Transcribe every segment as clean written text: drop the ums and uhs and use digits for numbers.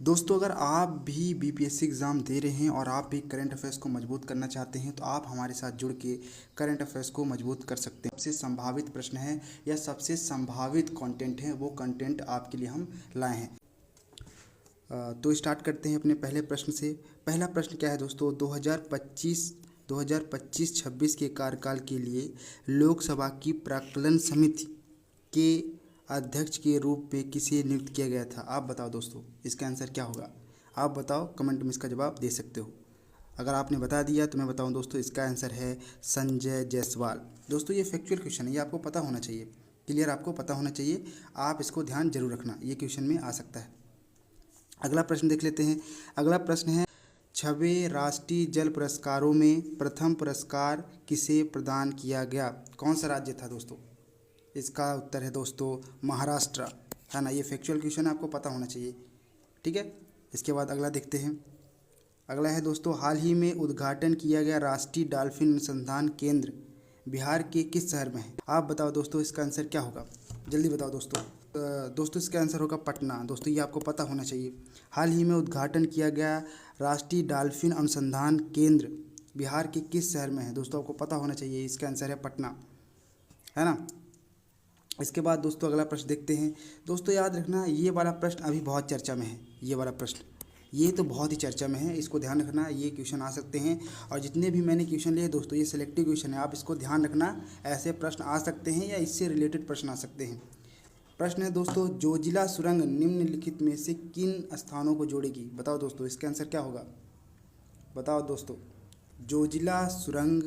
दोस्तों, अगर आप भी बीपीएससी एग्ज़ाम दे रहे हैं और आप भी करंट अफेयर्स को मजबूत करना चाहते हैं तो आप हमारे साथ जुड़ के करंट अफेयर्स को मजबूत कर सकते हैं। सबसे संभावित प्रश्न है या सबसे संभावित कंटेंट है, वो कंटेंट आपके लिए हम लाए हैं। तो स्टार्ट करते हैं अपने पहले प्रश्न से। पहला प्रश्न क्या है दोस्तों? 2025-26 के कार्यकाल के लिए लोकसभा की प्राक्कलन समिति के अध्यक्ष के रूप में किसे नियुक्त किया गया था? आप बताओ दोस्तों, इसका आंसर क्या होगा? आप बताओ, कमेंट में इसका जवाब दे सकते हो। अगर आपने बता दिया तो मैं बताऊं दोस्तों, इसका आंसर है संजय जायसवाल। दोस्तों, ये फैक्चुअल क्वेश्चन है, ये आपको पता होना चाहिए, क्लियर आपको पता होना चाहिए। आप इसको ध्यान जरूर रखना, ये क्वेश्चन में आ सकता है। अगला प्रश्न देख लेते हैं। अगला प्रश्न है, 6वें राष्ट्रीय जल पुरस्कारों में प्रथम पुरस्कार किसे प्रदान किया गया? कौन सा राज्य था दोस्तों? इसका उत्तर है दोस्तों महाराष्ट्र, है ना। ये फैक्चुअल क्वेश्चन है, आपको पता होना चाहिए, ठीक है। इसके बाद अगला देखते हैं। अगला है दोस्तों, हाल ही में उद्घाटन किया गया राष्ट्रीय डॉल्फिन अनुसंधान केंद्र बिहार के किस शहर में है? आप बताओ दोस्तों, इसका आंसर क्या होगा? जल्दी बताओ दोस्तों। दोस्तों, इसका आंसर होगा पटना। दोस्तों, ये आपको पता होना चाहिए। हाल ही में उद्घाटन किया गया राष्ट्रीय डॉल्फिन अनुसंधान केंद्र बिहार के किस शहर में है? दोस्तों, आपको पता होना चाहिए, इसका आंसर है पटना, है ना। इसके बाद दोस्तों अगला प्रश्न देखते हैं। दोस्तों, याद रखना, ये वाला प्रश्न अभी बहुत चर्चा में है। ये वाला प्रश्न, ये तो बहुत ही चर्चा में है, इसको ध्यान रखना। ये क्वेश्चन आ सकते हैं, और जितने भी मैंने क्वेश्चन लिए दोस्तों, ये सिलेक्टिव क्वेश्चन है, आप इसको ध्यान रखना। ऐसे प्रश्न आ सकते हैं या इससे रिलेटेड प्रश्न आ सकते हैं। प्रश्न है दोस्तों, जोजिला सुरंग निम्नलिखित में से किन स्थानों को जोड़ेगी? बताओ दोस्तों, इसका आंसर क्या होगा? बताओ दोस्तों, जोजिला सुरंग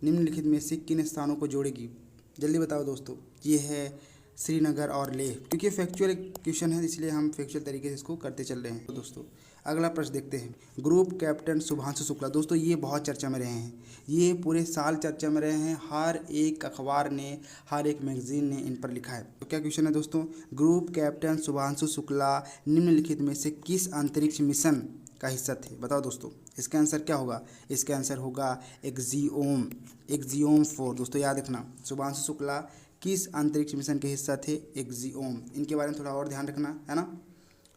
निम्नलिखित में से किन स्थानों को जोड़ेगी? जल्दी बताओ दोस्तों। ये है श्रीनगर और लेह। क्योंकि फैक्चुअल क्वेश्चन है, इसलिए हम फैक्चुअल तरीके से इसको करते चल रहे हैं। दोस्तों, अगला प्रश्न देखते हैं। ग्रुप कैप्टन शुभांशु शुक्ला, दोस्तों ये बहुत चर्चा में रहे हैं, ये पूरे साल चर्चा में रहे हैं। हर एक अखबार ने, हर एक मैगजीन ने इन पर लिखा है। तो क्या क्वेश्चन है दोस्तों? ग्रुप कैप्टन शुभांशु शुक्ला निम्नलिखित में से किस अंतरिक्ष मिशन का हिस्सा थे? बताओ दोस्तों, इसका आंसर क्या होगा? इसका आंसर होगा एक्जियोम 4। दोस्तों, याद रखना, शुभांशु शुक्ला किस अंतरिक्ष मिशन के हिस्सा थे? एक्जियोम। इनके बारे में थोड़ा और ध्यान रखना, है ना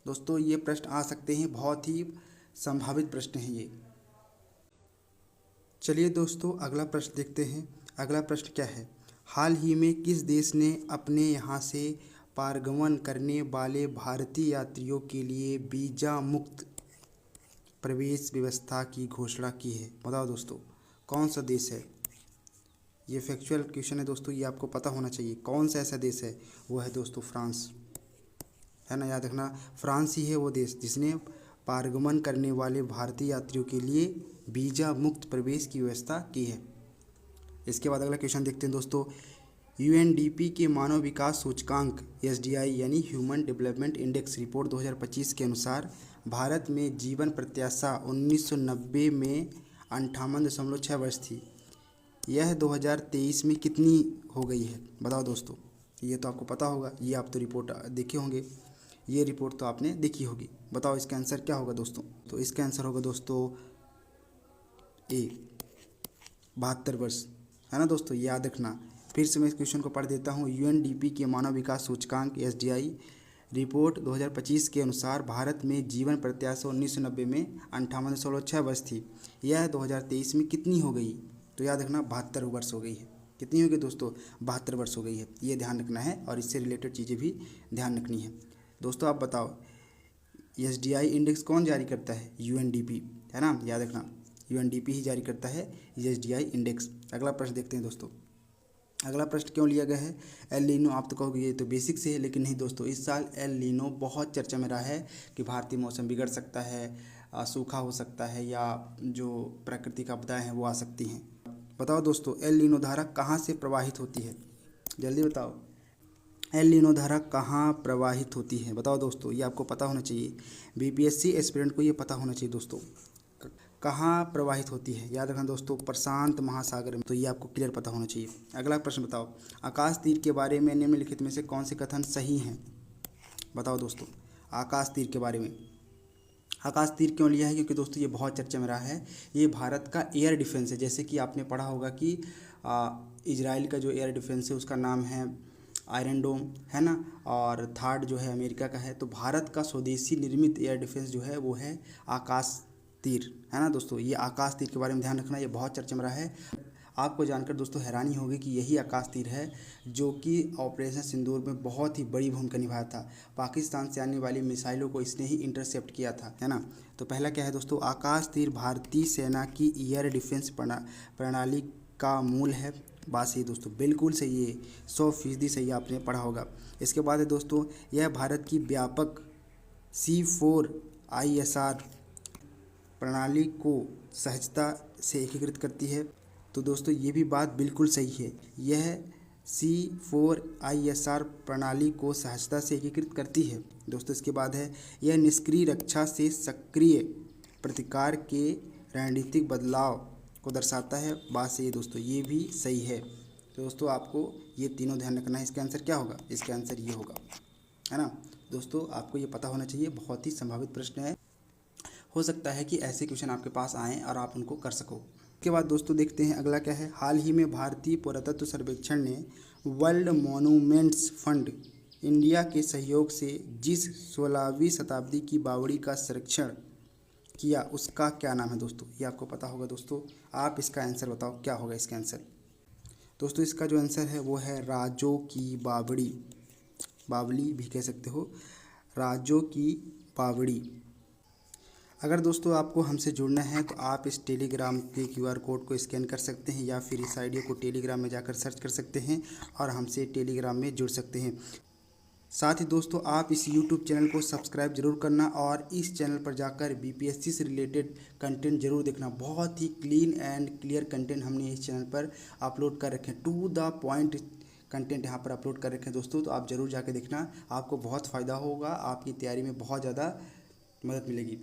दोस्तों। ये प्रश्न आ सकते हैं, बहुत ही संभावित प्रश्न हैं ये। चलिए दोस्तों, अगला प्रश्न देखते हैं। अगला प्रश्न क्या है? हाल ही में किस देश ने अपने यहाँ से पारगमन करने वाले भारतीय यात्रियों के लिए वीज़ा मुक्त प्रवेश व्यवस्था की घोषणा की है? बताओ दोस्तों, कौन सा देश है? ये फैक्चुअल क्वेश्चन है दोस्तों, ये आपको पता होना चाहिए। कौन सा ऐसा देश है? वो है दोस्तों फ्रांस, है ना। याद रखना, फ्रांस ही है वो देश जिसने पारगमन करने वाले भारतीय यात्रियों के लिए वीज़ा मुक्त प्रवेश की व्यवस्था की है। इसके बाद अगला क्वेश्चन देखते हैं दोस्तों। यूएनडीपी के मानव विकास सूचकांक एसडीआई यानी ह्यूमन डेवलपमेंट इंडेक्स रिपोर्ट 2025 के अनुसार भारत में जीवन प्रत्याशा 1990 में 58.6 वर्ष थी। यह 2023 में कितनी हो गई है? बताओ दोस्तों, ये तो आपको पता होगा, ये आप तो रिपोर्ट देखे होंगे, ये रिपोर्ट तो आपने देखी होगी। बताओ इसका आंसर क्या होगा दोस्तों? तो इसका आंसर होगा दोस्तों ए 72 वर्ष, है ना दोस्तों। याद रखना, फिर से मैं इस क्वेश्चन को पढ़ देता हूँ। यूएनडीपी के मानव विकास सूचकांक एसडीआई रिपोर्ट 2025 के अनुसार भारत में जीवन प्रत्याशा 1990 में 58.6 वर्ष थी। यह 2023 में कितनी हो गई? तो याद रखना, 72 वर्ष हो गई है। कितनी हो गई दोस्तों? 72 वर्ष हो गई है। ये ध्यान रखना है, और इससे रिलेटेड चीज़ें भी ध्यान रखनी है। दोस्तों, आप बताओ, एसडीआई इंडेक्स कौन जारी करता है? यूएनडीपी, है ना। याद रखना, यूएनडीपी ही जारी करता है एसडीआई इंडेक्स। अगला प्रश्न देखते हैं दोस्तों। अगला प्रश्न क्यों लिया गया है? El Nino. आप तो कहोगे ये तो बेसिक से है, लेकिन नहीं दोस्तों, इस साल एल नीनो बहुत चर्चा में रहा है कि भारतीय मौसम बिगड़ सकता है, सूखा हो सकता है, या जो प्राकृतिक आपदाएं हैं वो आ सकती हैं। बताओ दोस्तों, एल नीनो धारा कहाँ से प्रवाहित होती है? जल्दी बताओ, एल नीनो धारा कहाँ प्रवाहित होती है? बताओ दोस्तों, ये आपको पता होना चाहिए। बीपीएससी एस्पिरेंट को ये पता होना चाहिए दोस्तों, कहाँ प्रवाहित होती है। याद रखना दोस्तों, प्रशांत महासागर में। तो ये आपको क्लियर पता होना चाहिए। अगला प्रश्न बताओ, आकाश तीर के बारे में निम्नलिखित में से कौन से कथन सही हैं? बताओ दोस्तों, आकाश तीर के बारे में। आकाश तीर क्यों लिया है? क्योंकि दोस्तों ये बहुत चर्चा में रहा है। ये भारत का एयर डिफेंस है। जैसे कि आपने पढ़ा होगा कि इजराइल का जो एयर डिफेंस है उसका नाम है आयरन डोम है ना, और थर्ड जो है अमेरिका का है। तो भारत का स्वदेशी निर्मित एयर डिफेंस जो है वो है आकाश तीर, है ना दोस्तों। ये आकाश तीर के बारे में ध्यान रखना, ये बहुत चर्चा में रहा है। आपको जानकर दोस्तों हैरानी होगी कि यही आकाश तीर है जो कि ऑपरेशन सिंदूर में बहुत ही बड़ी भूमिका निभाया था। पाकिस्तान से आने वाली मिसाइलों को इसने ही इंटरसेप्ट किया था, है ना। तो पहला क्या है दोस्तों, आकाश तीर भारतीय सेना की एयर डिफेंस प्रणाली का मूल है। बात सही दोस्तों, बिल्कुल सही है, 100% सही आपने पढ़ा होगा। इसके बाद है दोस्तों, यह भारत की व्यापक C4ISR प्रणाली को सहजता से एकीकृत करती है। तो दोस्तों ये भी बात बिल्कुल सही है, यह C4ISR प्रणाली को सहजता से एकीकृत करती है दोस्तों। इसके बाद है, यह निष्क्रिय रक्षा से सक्रिय प्रतिकार के रणनीतिक बदलाव को दर्शाता है। बात सही है दोस्तों, ये भी सही है। तो दोस्तों आपको ये तीनों ध्यान रखना है। इसका आंसर क्या होगा, इसका आंसर ये होगा, है ना दोस्तों। आपको ये पता होना चाहिए, बहुत ही संभावित प्रश्न है, हो सकता है कि ऐसे क्वेश्चन आपके पास आएँ और आप उनको कर सको। उसके बाद दोस्तों देखते हैं अगला क्या है। हाल ही में भारतीय पुरातत्व सर्वेक्षण ने वर्ल्ड मॉन्यूमेंट्स फंड इंडिया के सहयोग से जिस 16वीं शताब्दी की बावड़ी का संरक्षण किया उसका क्या नाम है दोस्तों। ये आपको पता होगा दोस्तों, आप इसका आंसर बताओ क्या होगा इसका आंसर। दोस्तों इसका जो आंसर है वो है राजों की बावड़ी, बावली भी कह सकते हो, राजों की बावड़ी। अगर दोस्तों आपको हमसे जुड़ना है तो आप इस टेलीग्राम के QR कोड को स्कैन कर सकते हैं या फिर इस आईडी को टेलीग्राम में जाकर सर्च कर सकते हैं और हमसे टेलीग्राम में जुड़ सकते हैं। साथ ही दोस्तों आप इस YouTube चैनल को सब्सक्राइब जरूर करना और इस चैनल पर जाकर BPSC से रिलेटेड कंटेंट जरूर देखना। बहुत ही क्लीन एंड क्लियर कंटेंट हमने इस चैनल पर अपलोड कर रखे हैं, टू द पॉइंट कंटेंट यहाँ पर अपलोड कर रखे हैं दोस्तों। तो आप ज़रूर जाके देखना, आपको बहुत फ़ायदा होगा, आपकी तैयारी में बहुत ज़्यादा मदद मिलेगी।